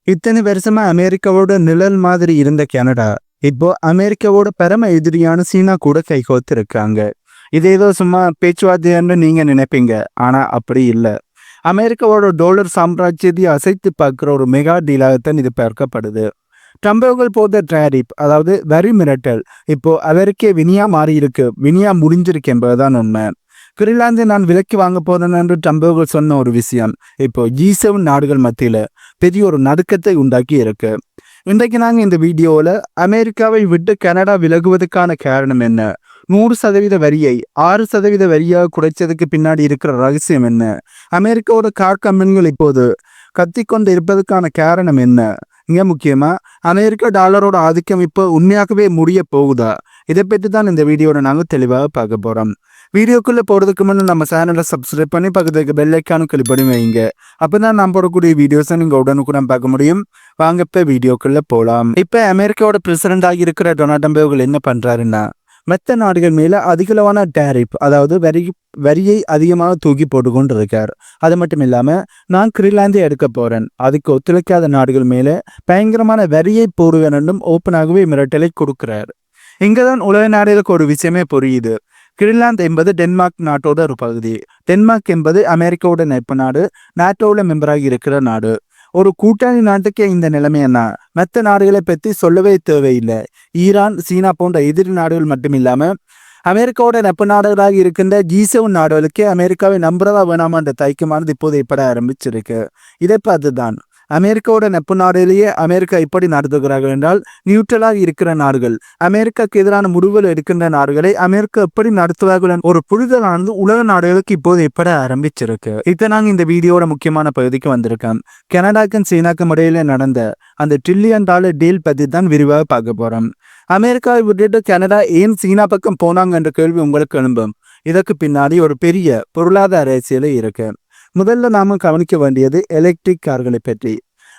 இத்தனை வருஷமா அமெரிக்காவோட நிழல் மாதிரி இருந்த கனடா இப்போ அமெரிக்காவோட பரம எதிரியான சீனா கூட கைகோத்து இருக்காங்க. இது ஏதோ சும்மா பேச்சுவார்த்தைன்னு நீங்க நினைப்பீங்க, ஆனா அப்படி இல்லை. அமெரிக்காவோட டாலர் சாம்ராஜ்யத்தை அசைத்து பார்க்குற ஒரு மெகா டீலாகத்தான் இது பார்க்கப்படுது. ட்ரம்பர்கள் போத டிராரிப், அதாவது வரி மிரட்டல், இப்போ அவருக்கே வினியா மாறி இருக்கு, வினியா முடிஞ்சிருக்கு என்பதுதான் உண்மை. கிரீன்லாந்து நான் விலக்கி வாங்க போறேன் என்று ட்ரம்பர்கள் சொன்ன ஒரு விஷயம் இப்போ G7 நாடுகள் மத்தியில பெரிய ஒரு நடுக்கத்தை உண்டாக்கி இருக்கு. இன்றைக்கு நாங்கள் இந்த வீடியோவில் அமெரிக்காவை விட்டு கனடா விலகுவதற்கான காரணம் என்ன, 100% வரியை 6% வரியாக குறைச்சதுக்கு பின்னாடி இருக்கிற ரகசியம் என்ன, அமெரிக்காவோட கார் கம்பெனிகள் இப்போது கத்திக்கொண்டு இருப்பதற்கான காரணம் என்ன, இங்க முக்கியமா அமெரிக்கா டாலரோட ஆதிக்கம் இப்போ உண்மையாகவே முடிய போகுதா, இதை பற்றி தான் இந்த வீடியோட நாங்கள் தெளிவாக பார்க்க போறோம். வீடியோக்குள்ளே போகிறதுக்கு முன்னே நம்ம சேனலை சப்ஸ்கிரைப் பண்ணி பக்கத்துக்கு பெல் ஐக்கானும் கிளிக் பண்ணி வைங்க. அப்போ தான் நான் போடக்கூடிய வீடியோஸை நீங்கள் உடனுக்குடன் பார்க்க முடியும். வாங்க இப்போ வீடியோக்குள்ளே போகலாம். இப்போ அமெரிக்காவோட பிரசிடென்ட் இருக்கிற டொனால்ட் ட்ரம்ப் அவர்கள் என்ன பண்ணுறாருன்னா, மற்ற நாடுகள் மேலே அதிகளவான டேரிப், அதாவது வரியை அதிகமாக தூக்கி போட்டுக்கொண்டு இருக்கார். அது மட்டும் இல்லாமல் நான் கிரீன்லாந்தை எடுக்க போகிறேன், அதுக்கு ஒத்துழைக்காத நாடுகள் மேலே பயங்கரமான வரியை போடுவேன் என்றும் ஓப்பனாகவே மிரட்டலை கொடுக்கிறார். இங்கே தான் உலக நாடுகளுக்கு ஒரு விஷயமே புரியுது. கிரீன்லாந்து என்பது டென்மார்க் நாட்டோட ஒரு பகுதி. டென்மார்க் என்பது அமெரிக்காவோட நட்பு நாடு, நாட்டோட மெம்பராகி இருக்கிற நாடு. ஒரு கூட்டணி நாட்டுக்கே இந்த நிலைமைன்னா மற்ற நாடுகளை பற்றி சொல்லவே தேவையில்லை. ஈரான், சீனா போன்ற எதிரி நாடுகள் மட்டும் இல்லாமல் அமெரிக்காவோட நட்பு நாடுகளாக இருக்கின்ற G7 நாடுகளுக்கே அமெரிக்காவை நம்புறதா வேணாமான்ற தயக்கமானது இப்போது ஏற்பட ஆரம்பிச்சிருக்கு. இதை பார்த்து தான் அமெரிக்காவோட நட்பு நாடுகளிலேயே அமெரிக்கா இப்படி நடத்துகிறார்கள் என்றால் நியூட்ரலாக இருக்கிற நாடுகள், அமெரிக்காவுக்கு எதிரான முடிவுகள் எடுக்கின்ற நாடுகளை அமெரிக்கா எப்படி நடத்துவார்கள் ஒரு புரிதலானது உலக நாடுகளுக்கு இப்போது ஏற்பட ஆரம்பிச்சிருக்கு. இதை நாங்கள் இந்த வீடியோட முக்கியமான பகுதிக்கு வந்திருக்கோம். கனடாக்கும் சீனாக்கும் இடையில நடந்த அந்த $1 ட்ரில்லியன் டீல் பற்றி தான் விரிவாக பார்க்க போறோம். அமெரிக்காவை விட்டுட்டு கனடா ஏன் சீனா பக்கம் போனாங்க என்ற கேள்வி உங்களுக்கு எழும்பும். இதற்கு பின்னாடி ஒரு பெரிய பொருளாதார அரசியலே இருக்கு. முதல்ல நாம கவனிக்க வேண்டியது எலக்ட்ரிக் கார்களை பற்றி.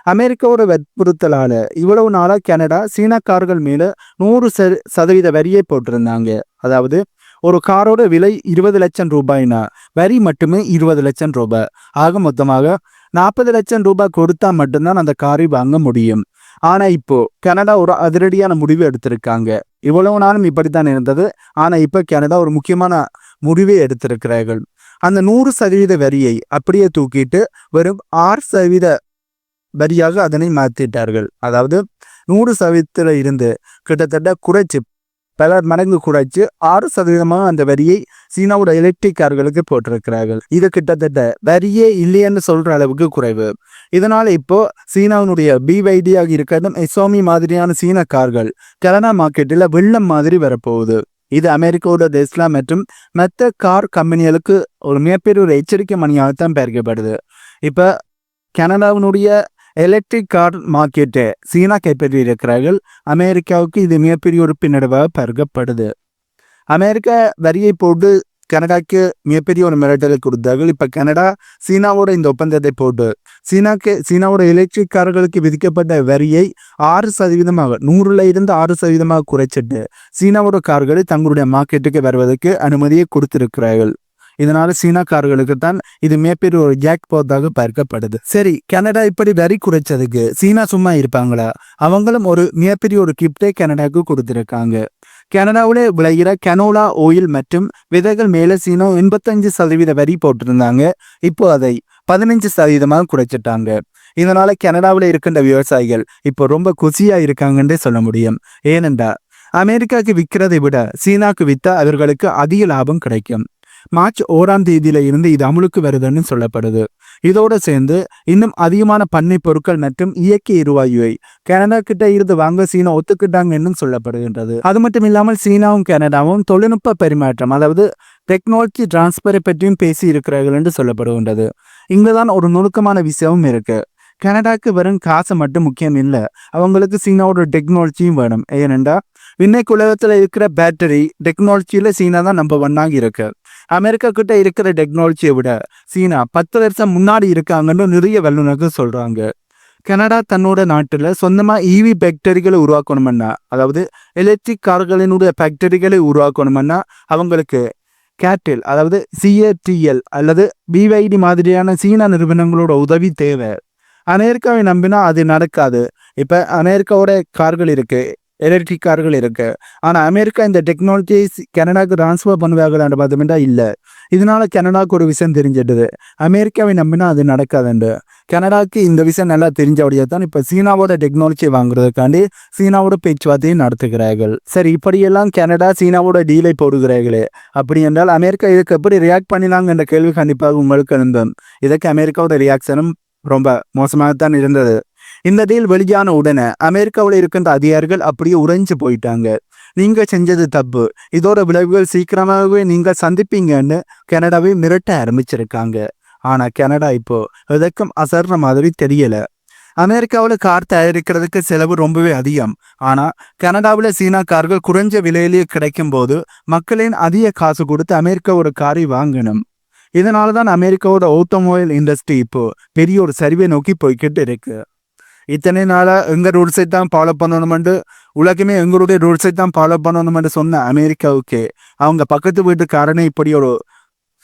அமெரிக்காவோட வற்புறுத்தலால இவ்வளவு நாளா கனடா சீனா கார்கள் மேல 100% வரியை போட்டிருந்தாங்க. அதாவது ஒரு காரோட விலை 20 லட்சம் ரூபாய்னா வரி மட்டுமே 20 லட்சம் ரூபாய். ஆக மொத்தமாக 40 லட்சம் ரூபாய் கொடுத்தா மட்டும்தான் அந்த காரை வாங்க முடியும். ஆனா இப்போ கனடா ஒரு அதிரடியான முடிவு எடுத்திருக்காங்க. இவ்வளவு நாளும் இப்படித்தான் இருந்தது, ஆனா இப்ப கனடா ஒரு முக்கியமான முடிவை எடுத்திருக்கிறார்கள். அந்த 100% வரியை அப்படியே தூக்கிட்டு வெறும் 6% வரியாக அதனை மாற்றிட்டார்கள். அதாவது 100% இருந்து கிட்டத்தட்ட குறைச்சு பல மடங்கு குறைச்சு 6% அந்த வரியை சீனாவோட எலக்ட்ரிக் கார்களுக்கு போட்டிருக்கிறார்கள். இது கிட்டத்தட்ட வரியே இல்லைன்னு சொல்ற அளவுக்கு குறைவு. இதனால இப்போ சீனாவினுடைய BYD ஆக இருக்கிறதும் எக்ஸாமி மாதிரியான சீன கார்கள் கனடா மார்க்கெட்டில் வெள்ளம் மாதிரி வரப்போகுது. இது அமெரிக்காவோட டெஸ்லா மற்றும் மற்ற கார் கம்பெனிகளுக்கு ஒரு மிகப்பெரிய ஒரு எச்சரிக்கை மணியாகத்தான் பார்க்கப்படுது. இப்போ கனடாவினுடைய எலக்ட்ரிக் கார் மார்க்கெட்டை சீனா கைப்பற்றி இருக்கிறார்கள். அமெரிக்காவுக்கு இது மிகப்பெரிய ஒரு பின்னடைவாக பார்க்கப்படுது. அமெரிக்கா வரியை போட்டு கனடாக்கு மிகப்பெரிய ஒரு மிரட்டலை கொடுத்தார்கள். இப்போ கனடா சீனாவோட இந்த ஒப்பந்தத்தை போட்டு சீனாவோட எலக்ட்ரிக் கார்களுக்கு விதிக்கப்பட்ட வரியை 6% 100ல் இருந்து 6% குறைச்சிட்டு சீனாவோட கார்களை தங்களுடைய மார்க்கெட்டுக்கு வருவதற்கு அனுமதியை கொடுத்திருக்கிறார்கள். இதனால சீனா கார்களுக்கு தான் இது மிகப்பெரிய ஒரு ஜாக்பாட்டாக பார்க்கப்படுது. சரி, கனடா இப்படி வரி குறைச்சதுக்கு சீனா சும்மா இருப்பாங்களா? அவங்களும் ஒரு மிகப்பெரிய ஒரு கிஃப்டை கனடாவுக்கு கொடுத்திருக்காங்க. கனடாவில் விளைகிற கனோலா ஆயில் மற்றும் விதைகள் மேலே சீனா 85% வரி போட்டிருந்தாங்க. இப்போ அதை 15% குறைச்சிட்டாங்க. இதனால கனடாவில் இருக்கின்ற விவசாயிகள் இப்போ ரொம்ப குசியா இருக்காங்கன்றே சொல்ல முடியும். ஏனென்றா அமெரிக்காவுக்கு விற்கிறதை விட சீனாக்கு விற்றா அவர்களுக்கு அதிக லாபம் கிடைக்கும். மார்ச் 1 இருந்து இது அமுலுக்கு வருதுன்னு சொல்லப்படுது. இதோடு சேர்ந்து இன்னும் அதிகமான பண்ணை பொருட்கள் மற்றும் இயற்கை எரிவாயுவை கனடா கிட்ட இருந்து வாங்க சீனா ஒத்துக்கிட்டாங்கன்னு சொல்லப்படுகின்றது. அது மட்டும் இல்லாமல் சீனாவும் கனடாவும் தொழில்நுட்ப பரிமாற்றம், அதாவது டெக்னாலஜி டிரான்ஸ்பரை பற்றியும் பேசி இருக்கிறார்கள் என்று சொல்லப்படுகின்றது. இங்குதான் ஒரு நுணுக்கமான விஷயமும் இருக்கு. கனடாக்கு வெறும் காசு மட்டும் முக்கியம் இல்லை, அவங்களுக்கு சீனாவோட டெக்னாலஜியும் வேணும். ஏனென்றா இன்னைக்கு உலகத்தில் இருக்கிற பேட்டரி டெக்னாலஜியில் சீனா தான் நம்பர் 1 இருக்கு. அமெரிக்கா கிட்ட இருக்கிற டெக்னாலஜியை விட சீனா 10 வருஷம் முன்னாடி இருக்காங்கன்னு நிறைய வல்லுநர்கள் சொல்றாங்க. கனடா தன்னோட நாட்டில் சொந்தமாக EV ஃபேக்டரிகளை உருவாக்கணும்னா, அதாவது எலக்ட்ரிக் கார்களினுடைய ஃபேக்டரிகளை உருவாக்கணும்னா அவங்களுக்கு கேட்டில், அதாவது CATL அல்லது BYD மாதிரியான சீனா நிறுவனங்களோட உதவி தேவை. அமெரிக்காவை நம்பினா அது நடக்காது. இப்ப அமெரிக்காவோட கார்கள் இருக்கு, எலக்ட்ரிக் கார்கள் இருக்கு. ஆனா அமெரிக்கா இந்த டெக்னாலஜியை கனடாக்கு ட்ரான்ஸ்ஃபர் பண்ணுவாங்களான்னு பார்த்தோம்னா இல்ல. இதனால கனடாக்கு ஒரு விஷயம் தெரிஞ்சிடுது. அமெரிக்காவை நம்பினா அது நடக்காதுண்டு. கனடாக்கு இந்த விஷயம் நல்லா தெரிஞ்சபடியே தான் இப்ப சீனாவோட டெக்னாலஜி வாங்குறதுக்காண்டி சீனாவோட பேச்சுவார்த்தையை நடத்துகிறார்கள். சரி, இப்படியெல்லாம் கனடா சீனாவோட டீலை போடுகிறார்களே, அப்படி என்றால் அமெரிக்கா இதுக்கு எப்படி ரியாக்ட் பண்ணினாங்க என்ற கேள்வி கண்டிப்பாக உங்களுக்கு இருந்தது. இதுக்கு அமெரிக்காவோட ரியாக்ஷனும் ரொம்ப மோசமாகத்தான் இருந்தது. இந்த டீல் வெளியான உடனே அமெரிக்காவில் இருக்கின்ற அதிகாரிகள் அப்படியே உறைஞ்சு போயிட்டாங்க. நீங்க செஞ்சது தப்பு, இதோட விளைவுகள் சீக்கிரமாகவே நீங்க சந்திப்பீங்கன்னு கனடாவை மிரட்ட ஆரம்பிச்சிருக்காங்க. ஆனா கனடா இப்போ எதற்கும் அசர்ற மாதிரி தெரியல. அமெரிக்காவில் கார் தயாரிக்கிறதுக்கு செலவு ரொம்பவே அதிகம். ஆனா கனடாவில் சீனா கார்கள் குறைஞ்ச விலையிலேயே கிடைக்கும் போது மக்களின் அதிக காசு கொடுத்து அமெரிக்காவோட காரை வாங்கணும். இதனாலதான் அமெரிக்காவோட ஆட்டோமொபைல் இண்டஸ்ட்ரி இப்போ பெரிய ஒரு சரிவை நோக்கி போய்கிட்டு இருக்கு. இத்தனை நாளா எங்க ரூல்ஸை தான் ஃபாலோ பண்ணணுமெண்டு, உலகமே எங்களுடைய ரூல்ஸை தான் ஃபாலோ பண்ணணுமென்று சொன்ன அமெரிக்காவுக்கு அவங்க பக்கத்து வீட்டுக்காரனே இப்படி ஒரு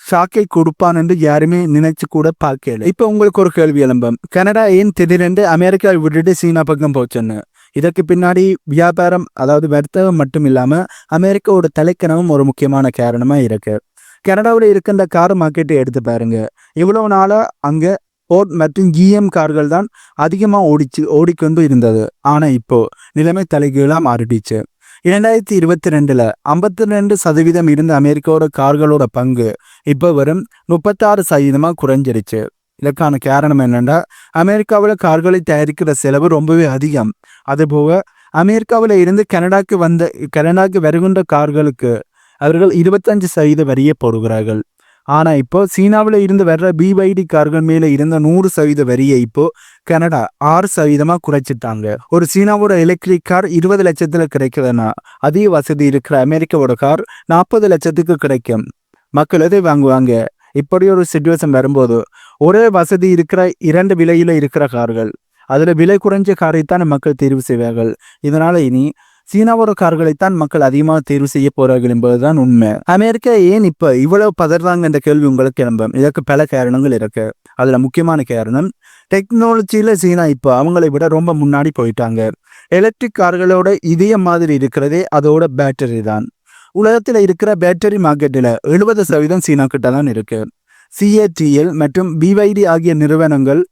ஷாக்கை கொடுப்பான் என்று யாருமே நினைச்சு கூட பார்க்கல. இப்ப உங்களுக்கு ஒரு கேள்வி எழும்பும், கனடா ஏன் திடீரென்று அமெரிக்காவை விட்டுட்டு சீனா பக்கம் போச்சுன்னு. இதற்கு பின்னாடி வியாபாரம், அதாவது வர்த்தகம் மட்டும் இல்லாம அமெரிக்காவோட தலைக்கணமும் ஒரு முக்கியமான காரணமா இருக்கு. கனடாவில் இருக்கின்ற கார் மார்க்கெட்டை எடுத்து பாருங்க. இவ்வளவு நாளா அங்க ஃபோர்ட் மற்றும் GM கார்கள் தான் அதிகமாக ஓடிக்கொண்டு இருந்தது. ஆனா இப்போ நிலைமை தலைகீழா மாறிடுச்சு. 2022 52% இருந்த அமெரிக்காவோட கார்களோட பங்கு இப்போ வெறும் 36% குறைஞ்சிருச்சு. இதற்கான காரணம் என்னன்னா, அமெரிக்காவில் கார்களை தயாரிக்கிற செலவு ரொம்பவே அதிகம். அதுபோக அமெரிக்காவில் இருந்து கனடாக்கு வருகின்ற கார்களுக்கு அவர்கள் 25% வரியை போடுகிறார்கள். ஆனா இப்போ சீனாவில் இருந்து வர்ற BYD கார்கள் மேல இருந்த 100% வரியை இப்போ கனடா 6% குறைச்சிட்டாங்க. ஒரு சீனாவோட எலக்ட்ரிக் கார் 20 லட்சத்துல கிடைக்குதுன்னா அதிக வசதி இருக்கிற அமெரிக்காவோட கார் 40 லட்சத்துக்கு கிடைக்கும். மக்கள் எதை வாங்குவாங்க? இப்படி ஒரு சிச்சுவேஷன் வரும்போது ஒரே வசதி இருக்கிற 2 விலையில இருக்கிற கார்கள், அதுல விலை குறைஞ்ச காரைத்தான் மக்கள் தேர்வு செய்வார்கள். இதனால இனி சீனாவோட கார்களைத்தான் மக்கள் அதிகமாக தேர்வு செய்ய போறார்கள் என்பதுதான் உண்மை. அமெரிக்கா ஏன் இப்ப இவ்வளவு பதறாங்க என்ற கேள்வி உங்களுக்கு எழும்பும். இதற்கு பல காரணங்கள் இருக்கு. அதுல முக்கியமான காரணம், டெக்னாலஜியில சீனா இப்போ அவங்களை விட ரொம்ப முன்னாடி போயிட்டாங்க. எலக்ட்ரிக் கார்களோட இதே மாதிரி இருக்கிறதே அதோட பேட்டரி தான். உலகத்துல இருக்கிற பேட்டரி மார்க்கெட்டில் 70% சீனா கிட்ட தான் இருக்கு. CATL மற்றும் BYD ஆகிய நிறுவனங்கள்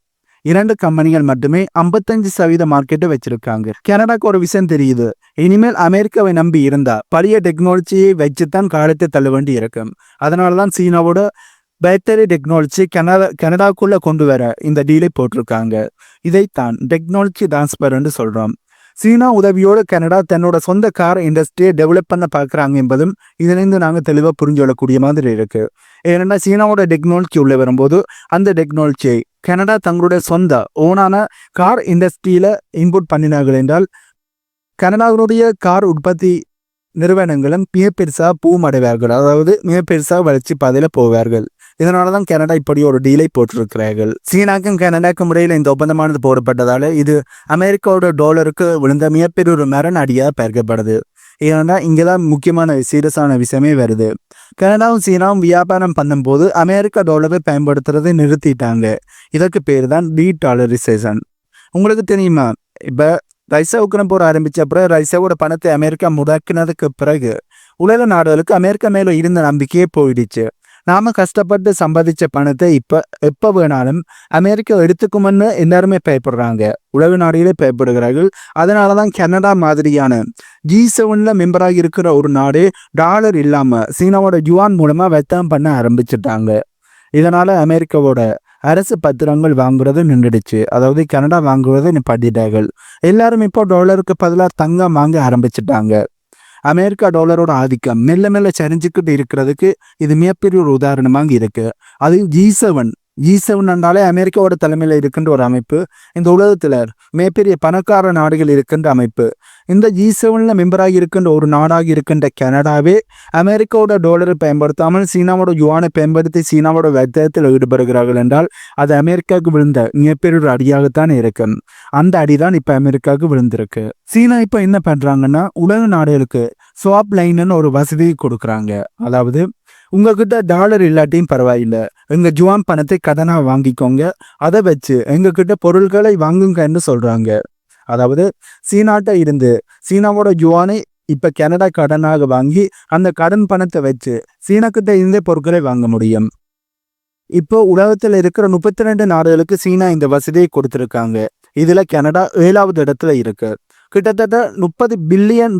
2 கம்பெனிகள் மட்டுமே 55% மார்க்கெட்டை வச்சிருக்காங்க. கனடாக்கு ஒரு விஷயம் தெரியுது, இனிமேல் அமெரிக்காவை நம்பி இருந்தா பழைய டெக்னாலஜியை வச்சுத்தான் காலத்தை தள்ள வேண்டி இருக்கும். அதனாலதான் சீனாவோட பேட்டரி டெக்னாலஜி கனடாக்குள்ள கொண்டு வர இந்த டீலை போட்டிருக்காங்க. இதைத்தான் டெக்னாலஜி டிரான்ஸ்பர் என்று சொல்றோம். சீனா உதவியோடு கனடா தன்னோட சொந்த கார் இண்டஸ்ட்ரியை டெவலப் பண்ண பார்க்குறாங்க என்பதும் இதிலிருந்து நாங்கள் தெளிவாக புரிஞ்சு கொள்ளக்கூடிய மாதிரி இருக்கு. ஏன்னா சீனாவோட டெக்னாலஜி உள்ள வரும்போது அந்த டெக்னாலஜியை கனடா தங்களுடைய சொந்த ஓனான கார் இண்டஸ்ட்ரியில இன்புட் பண்ணினார்கள் என்றால் கனடாவுடைய கார் உற்பத்தி நிறுவனங்களும் மிக பெருசாக பூமடைவார்கள், அதாவது மிக பெருசாக வளர்ச்சி பாதையில போவார்கள். இதனாலதான் கனடா இப்படி ஒரு டீலை போட்டிருக்கிறார்கள். சீனாக்கும் கனடாக்கும் இடையில இந்த ஒப்பந்தமானது போடப்பட்டதால இது அமெரிக்காவோட டாலருக்கு விழுந்த மிகப்பெரிய ஒரு மரண அடியா பார்க்கப்படுது. ஏன்னா இங்கதான் முக்கியமான சீரியஸான விஷயமே வருது. கனடாவும் சீனாவும் வியாபாரம் பண்ணும்போது அமெரிக்கா டாலரை பயன்படுத்துறதை நிறுத்திட்டாங்க. இதற்கு பேர் தான் டீடாலரைசேஷன். உங்களுக்கு தெரியுமா, இப்ப ரஷ்யா உக்ரைன் போர் ஆரம்பிச்ச அப்புறம் ரஷ்யாவோட பணத்தை அமெரிக்கா முடக்கினதுக்கு பிறகு உலக நாடுகளுக்கு அமெரிக்கா மேல இருந்த நம்பிக்கையே போயிடுச்சு. நாம கஷ்டப்பட்டு சம்பாதிச்ச பணத்தை எப்ப வேணாலும் அமெரிக்கா எடுத்துக்குமென்னு எல்லாருமே பயப்படுறாங்க. உலக நாடுகளே பயப்படுகிறார்கள். அதனாலதான் கனடா மாதிரியான G7 மெம்பராக இருக்கிற ஒரு நாடு டாலர் இல்லாம சீனாவோட யுவான் மூலமா வர்த்தகம் பண்ண ஆரம்பிச்சுட்டாங்க. இதனால அமெரிக்காவோட அரசு பத்திரங்கள் வாங்குறது நின்றுடுச்சு. அதாவது கனடா வாங்குறதை நிப்பாட்டிட்டார்கள். எல்லாரும் இப்போ டாலருக்கு பதிலாக தங்கம் வாங்க ஆரம்பிச்சுட்டாங்க. அமெரிக்கா டாலரோட ஆதிக்கம் மெல்ல மெல்ல சரிஞ்சுக்கிட்டு இருக்கிறதுக்கு இது மிகப்பெரிய ஒரு உதாரணமாக இருக்கு. அது G7 என்றாலே அமெரிக்காவோட தலைமையில இருக்கின்ற ஒரு அமைப்பு. இந்த உலகத்துல மிகப்பெரிய பணக்கார நாடுகள் இருக்கின்ற அமைப்பு. இந்த G7 மெம்பராக இருக்கின்ற ஒரு நாடாக இருக்கின்ற கனடாவே அமெரிக்காவோட டாலரை பயன்படுத்தாமல் சீனாவோட யுவானை பயன்படுத்தி சீனாவோட வர்த்தகத்தில் ஈடுபடுகிறார்கள் என்றால் அது அமெரிக்காவுக்கு விழுந்த மிகப்பெரிய ஒரு அடியாகத்தான் இருக்கு. அந்த அடிதான் இப்ப அமெரிக்காவுக்கு விழுந்திருக்கு. சீனா இப்ப என்ன பண்றாங்கன்னா, உலக நாடுகளுக்கு ஸ்வாப் லைன்னு ஒரு வசதியை கொடுக்குறாங்க. அதாவது உங்ககிட்ட டாலர் இல்லாட்டியும் பரவாயில்ல, எங்க ஜுவான் பணத்தை கடனா வாங்கிக்கோங்க, அதை வச்சு எங்ககிட்ட பொருட்களை வாங்குங்க என்று சொல்றாங்க. அதாவது சீனாவோட ஜுவானை இப்ப கனடா கடனாக வாங்கி அந்த கடன் பணத்தை வச்சு சீனாக்கிட்ட இருந்தே பொருட்களை வாங்க முடியும். இப்போ உலகத்தில் இருக்கிற 32 நாடுகளுக்கு சீனா இந்த வசதியை கொடுத்திருக்காங்க. இதுல கனடா 7வது இடத்துல இருக்கு. கிட்டத்தட்ட $30 பில்லியன்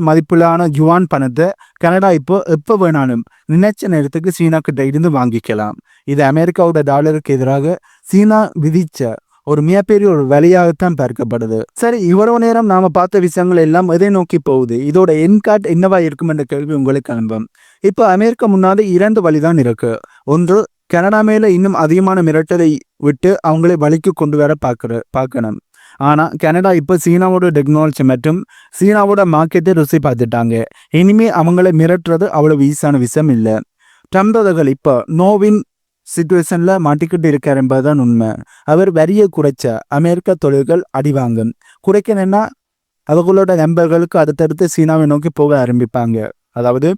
மதிப்பிலான ஜுவான் பணத்தை கனடா இப்போ எப்போ வேணாலும் நினைச்ச நேரத்துக்கு சீனா கிட்ட இருந்து வாங்கிக்கலாம். இது அமெரிக்காவோட டாலருக்கு எதிராக சீனா விதிச்ச ஒரு மிகப்பெரிய ஒரு வழியாகத்தான் பார்க்கப்படுது. சரி, இவ்வளவு நேரம் நாம பார்த்த விஷயங்கள் எல்லாம் எதை நோக்கி போகுது, இதோட என்காட் என்னவா இருக்கும் என்ற கேள்வி உங்களுக்கு அனுப்பும். இப்போ அமெரிக்கா முன்னாடி 2 வழிதான் இருக்கு. ஒன்று, கனடா மேல இன்னும் அதிகமான மிரட்டலை விட்டு அவங்களை வழிக்கு கொண்டு வர பார்க்கணும். ஆனா கனடா இப்போ சீனாவோட டெக்னாலஜி மற்றும் சீனாவோட மார்க்கெட்டை ருசி பார்த்துட்டாங்க. இனிமே அவங்களை மிரட்டுறது அவ்வளவு ஈஸியான விஷயம் இல்லை. ட்ரம்ப் அவர்கள் இப்போ நோவின் சிச்சுவேஷன்ல மாட்டிக்கிட்டு இருக்கார் என்பதுதான் உண்மை. அவர் வரியை குறைச்ச அமெரிக்க தொழில்கள் அடிவாங்கும். குறைக்கணும்னா அவர்களோட நண்பர்களுக்கு அடுத்தடுத்து சீனாவை நோக்கி போக ஆரம்பிப்பாங்க. அதாவது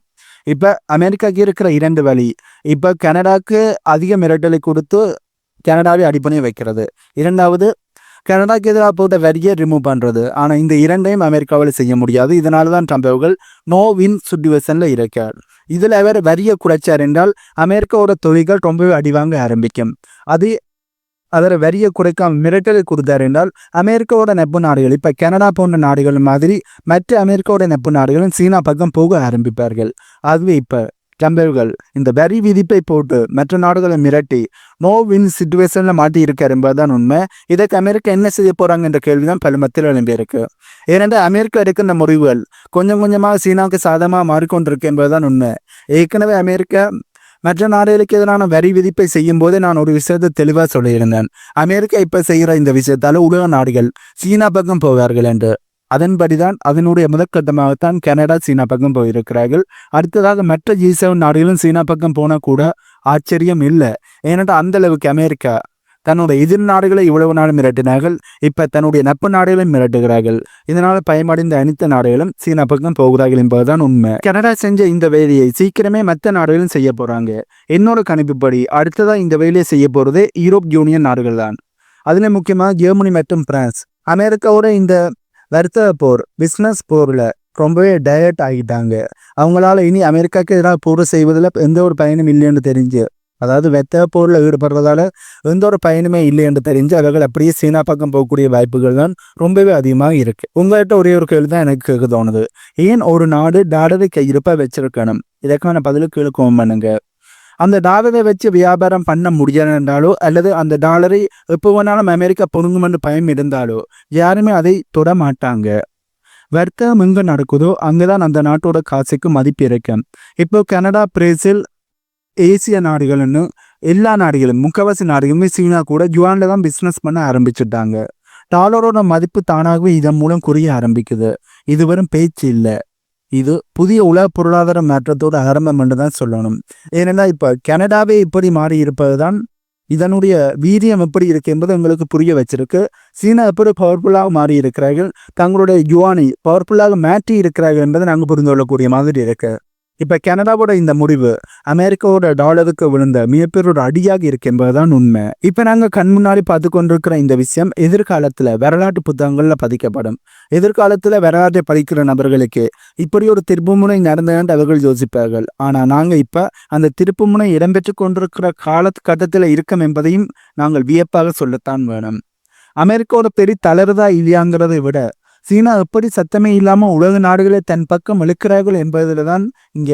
இப்ப அமெரிக்காவுக்கு இருக்கிற 2 வழி. இப்ப கனடாக்கு அதிக மிரட்டலை கொடுத்து கனடாவை அடிப்பணை வைக்கிறது. இரண்டாவது, கனடாக்கு எதிராக போட்ட வரியை ரிமூவ் பண்றது. ஆனா இந்த 2ஐயும் அமெரிக்காவில் செய்ய முடியாது. இதனாலதான் ட்ரம்ப் அவர்கள் நோ வின் சிச்சுவேஷன்ல இருக்கார். இதுல அவர் வரியை குறைச்சார் என்றால் அமெரிக்காவோட தொழில்கள் ரொம்பவே அடிவாங்க ஆரம்பிக்கும். அதில் வரியை குறைக்காம மிரட்டலை கொடுத்தார் என்றால் அமெரிக்காவோட நட்பு நாடுகள் இப்ப கனடா போன்ற நாடுகள் மாதிரி மற்ற அமெரிக்காவோட நட்பு நாடுகளும் சீனா பக்கம் போக ஆரம்பிப்பார்கள். அதுவே இப்ப ட்ரம்பர்கள் இந்த வரி விதிப்பை போட்டு மற்ற நாடுகளை மிரட்டி நோ வின் சிச்சுவேஷன்ல மாட்டி இருக்கார் என்பதுதான் உண்மை. இதற்கு அமெரிக்கா என்ன செய்ய போறாங்க என்ற கேள்விதான் பல மத்தியில் எழும்பியிருக்கு. ஏனென்றால் அமெரிக்கா எடுக்கின்ற முடிவுகள் கொஞ்சம் கொஞ்சமாக சீனாவுக்கு சாதகமாக மாறிக்கொண்டிருக்கு என்பதுதான் உண்மை. ஏற்கனவே அமெரிக்கா மற்ற நாடுகளுக்கு எதிரான வரி விதிப்பை செய்யும் போதே நான் ஒரு விஷயத்தை தெளிவாக சொல்லியிருந்தேன். அமெரிக்கா இப்ப செய்கிற இந்த விஷயத்தால உலக நாடுகள் சீனா பக்கம் போவார்கள் என்று. அதன்படிதான் அதனுடைய முதற்கட்டமாகத்தான் கனடா சீனா பக்கம் போயிருக்கிறார்கள். அடுத்ததாக மற்ற G7 நாடுகளும் சீனா பக்கம் போனா கூட ஆச்சரியம் இல்லை. ஏனென்றால் அந்த அளவுக்கு அமெரிக்கா தன்னுடைய எதிர் நாடுகளை இவ்வளவு நாள் மிரட்டினார்கள். இப்ப தன்னுடைய நட்பு நாடுகளையும் மிரட்டுகிறார்கள். இதனால பயமடைந்த அனைத்து நாடுகளும் சீனா பக்கம் போகிறார்கள் என்பதுதான் உண்மை. கனடா செஞ்ச இந்த வேலையை சீக்கிரமே மற்ற நாடுகளும் செய்ய போறாங்க. என்னோட கணிப்புப்படி அடுத்ததான் இந்த வேலையை செய்ய போறதே யூரோப் யூனியன் நாடுகள் தான். அதுல முக்கியமாக ஜெர்மனி மற்றும் பிரான்ஸ் அமெரிக்காவோட இந்த வர்த்தக போர், பிஸ்னஸ் போர்ல ரொம்பவே டயர்ட் ஆகிட்டாங்க. அவங்களால இனி அமெரிக்காவுக்கு எதிராக போர் செய்வதில் எந்த ஒரு பயனும் இல்லைன்னு தெரிஞ்சு, அதாவது வர்த்தக போரில் ஈடுபடுறதால எந்த ஒரு பயனுமே இல்லை என்று தெரிஞ்சு அவர்கள் அப்படியே சீனா பக்கம் போகக்கூடிய வாய்ப்புகள் தான் ரொம்பவே அதிகமாக இருக்கு. உங்கள்கிட்ட ஒரே ஒரு கேள்வி தான் எனக்கு கேட்க தோணுது. ஏன் ஒரு நாடு டாலரை கையிருப்பா வச்சிருக்கணும்? இதற்கான பதிலுக்கு கீழே கோம் பண்ணுங்க. அந்த டாலரை வச்சு வியாபாரம் பண்ண முடியாதுன்றாலோ அல்லது அந்த டாலரை எப்போ வேணாலும் அமெரிக்கா பொருங்குமென்று பயம் இருந்தாலோ யாருமே அதை தொட மாட்டாங்க. வர்த்தகம் எங்க நடக்குதோ அங்கதான் அந்த நாட்டோட காசுக்கு மதிப்பு இருக்கும். இப்போ கனடா, பிரேசில், ஏசிய நாடுகள்னு எல்லா நாடுகளும் முக்கவாசி நாடுகளுமே சீனா கூட யுவான்ல தான் பிஸ்னஸ் பண்ண ஆரம்பிச்சுட்டாங்க. டாலரோட மதிப்பு தானாகவே இதன் மூலம் குறைய ஆரம்பிக்குது. இது வெறும் பேச்சு இல்லை, இது புதிய உலக பொருளாதார மாற்றத்தோட ஆரம்பம் என்று தான் சொல்லணும். ஏனென்னா இப்ப கனடாவே இப்படி மாறி இருப்பதுதான் இதனுடைய வீரியம் எப்படி இருக்கு என்பது உங்களுக்கு புரிய வச்சிருக்கு. சீனா எப்படி பவர்ஃபுல்லாக மாறி இருக்கிறார்கள், தங்களுடைய யுவானை பவர்ஃபுல்லாக மாற்றி இருக்கிறார்கள் என்பதை நாங்கள் புரிந்து கொள்ளக்கூடிய மாதிரி இருக்கு. இப்ப கனடாவோட இந்த முடிவு அமெரிக்காவோட டாலருக்கு விழுந்த மிகப்பெரிய ஒரு அடியாக இருக்கு என்பதுதான் உண்மை. இப்ப நாங்க கண் முன்னாடி பார்த்து கொண்டிருக்கிற இந்த விஷயம் எதிர்காலத்துல வரலாற்று புத்தகங்கள்ல பதிக்கப்படும். எதிர்காலத்துல வரலாற்றை படிக்கிற நபர்களுக்கு இப்படி ஒரு திருப்புமுனை நடந்தது அவர்கள் யோசிப்பார்கள். ஆனா நாங்க இப்ப அந்த திருப்புமுனை இடம்பெற்று கொண்டிருக்கிற காலகட்டத்தில் இருக்கும் என்பதையும் நாங்கள் வியப்பாக சொல்லத்தான் வேணும். அமெரிக்காவோட பெரிய தளருதா இல்லையாங்கிறதை விட சீனா எப்படி சத்தமே இல்லாம உலக நாடுகளை தன் பக்கம் இழுக்கிறார்கள் என்பதுல தான் இங்க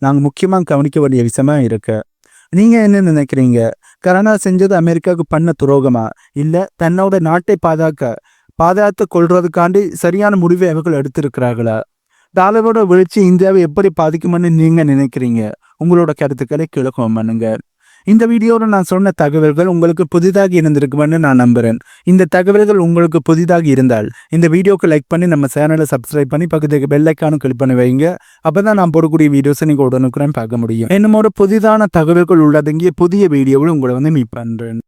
நாங்க முக்கியமா கவனிக்க வேண்டிய விஷயமா இருக்கு. நீங்க என்ன நினைக்கிறீங்க? கனடா செஞ்சது அமெரிக்காவுக்கு பண்ண துரோகமா, இல்ல தன்னோட நாட்டை பாதுகாத்து கொள்றதுக்காண்டி சரியான முடிவை அவர்கள் எடுத்திருக்கிறார்களா? டாலரோட வீழ்ச்சி இந்தியாவை எப்படி பாதிக்கும்னு நீங்க நினைக்கிறீங்க? உங்களோட கருத்துக்களை கீழே கமெண்ட் பண்ணுங்க. இந்த வீடியோவில் நான் சொன்ன தகவல்கள் உங்களுக்கு புதிதாக இருந்திருக்குமென்னு நான் நம்புறேன். இந்த தகவல்கள் உங்களுக்கு புதிதாக இருந்தால் இந்த வீடியோக்கு லைக் பண்ணி நம்ம சேனலை சப்ஸ்கிரைப் பண்ணி பக்கத்துக்கு பெல் ஐக்கானும் கிளிக் பண்ணி வைங்க. அப்பதான் நான் போடக்கூடிய வீடியோஸை நீங்கள் உடனுக்குடன் பார்க்க முடியும். இன்னும் ஒரு புதிதான தகவல்கள் உள்ளடங்கிய புதிய வீடியோவில் உங்களை மீட் பண்றேன்.